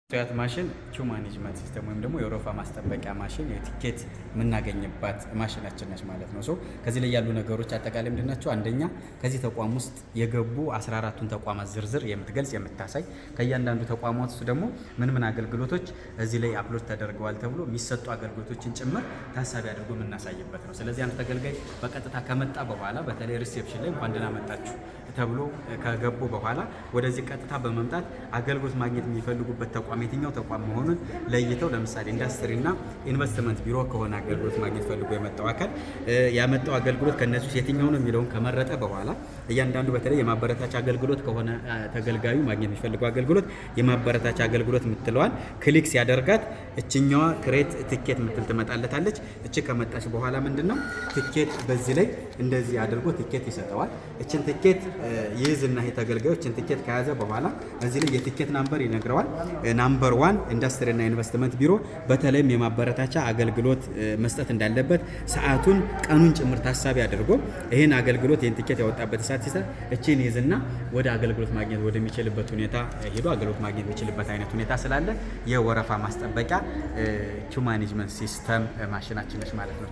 ቶያት ማሽን ኪው ማኔጅመንት ሲስተም ወይም ደግሞ የወረፋ ማስጠበቂያ ማሽን የቲኬት የምናገኝባት ማሽናችን ነች ማለት ነው። ከዚህ ላይ ያሉ ነገሮች አጠቃላይ ምንድናቸው? አንደኛ ከዚህ ተቋም ውስጥ የገቡ 14ቱን ተቋማት ዝርዝር የምትገልጽ የምታሳይ፣ ከእያንዳንዱ ተቋማት ውስጥ ደግሞ ምን አገልግሎቶች እዚህ ላይ አፕሎድ ተደርገዋል ተብሎ የሚሰጡ አገልግሎቶችን ጭምር ታሳቢ አድርጎ የምናሳይበት ነው። ስለዚህ አንድ ተገልጋይ በቀጥታ ከመጣ በኋላ በተለይ ሪሴፕሽን ላይ እንኳን ደህና መጣችሁ ተብሎ ከገቡ በኋላ ወደዚህ ቀጥታ በመምጣት አገልግሎት ማግኘት የሚፈልጉበት ተቋም የትኛው ተቋም መሆኑን ለይተው፣ ለምሳሌ ኢንዱስትሪና ኢንቨስትመንት ቢሮ ከሆነ አገልግሎት ማግኘት ፈልጎ የመጣው አካል ያመጣው አገልግሎት ከነዚህ ውስጥ የትኛው ነው የሚለውን ከመረጠ በኋላ እያንዳንዱ በተለይ የማበረታቻ አገልግሎት ከሆነ ተገልጋዩ ማግኘት የሚፈልገው አገልግሎት የማበረታቻ አገልግሎት የምትለዋል ክሊክ ሲያደርጋት እችኛዋ ክሬት ቲኬት ምትል ትመጣለታለች። እቺ ከመጣች በኋላ ምንድነው ቲኬት በዚህ ላይ እንደዚህ አድርጎ ቲኬት ይሰጠዋል። እችን ቲኬት ይይዝና ተገልጋዩ እችን ቲኬት ከያዘ በኋላ እዚህ ላይ የቲኬት ናምበር ይነግረዋል። ናምበር 1 ኢንዱስትሪና ኢንቨስትመንት ቢሮ በተለይም የማበረታቻ አገልግሎት መስጠት እንዳለበት ሰዓቱን ቀኑን ጭምር ታሳቢ አድርጎ ይህን አገልግሎት ይህን ቲኬት ያወጣበት ሰዓት ሲሰጥ እቺን ይዝና ወደ አገልግሎት ማግኘት ወደሚችልበት ሁኔታ ሄዶ አገልግሎት ማግኘት የሚችልበት አይነት ሁኔታ ስላለ የወረፋ ማስጠበቂያ ኪው ማኔጅመንት ሲስተም ማሽናችን ነች ማለት ነው።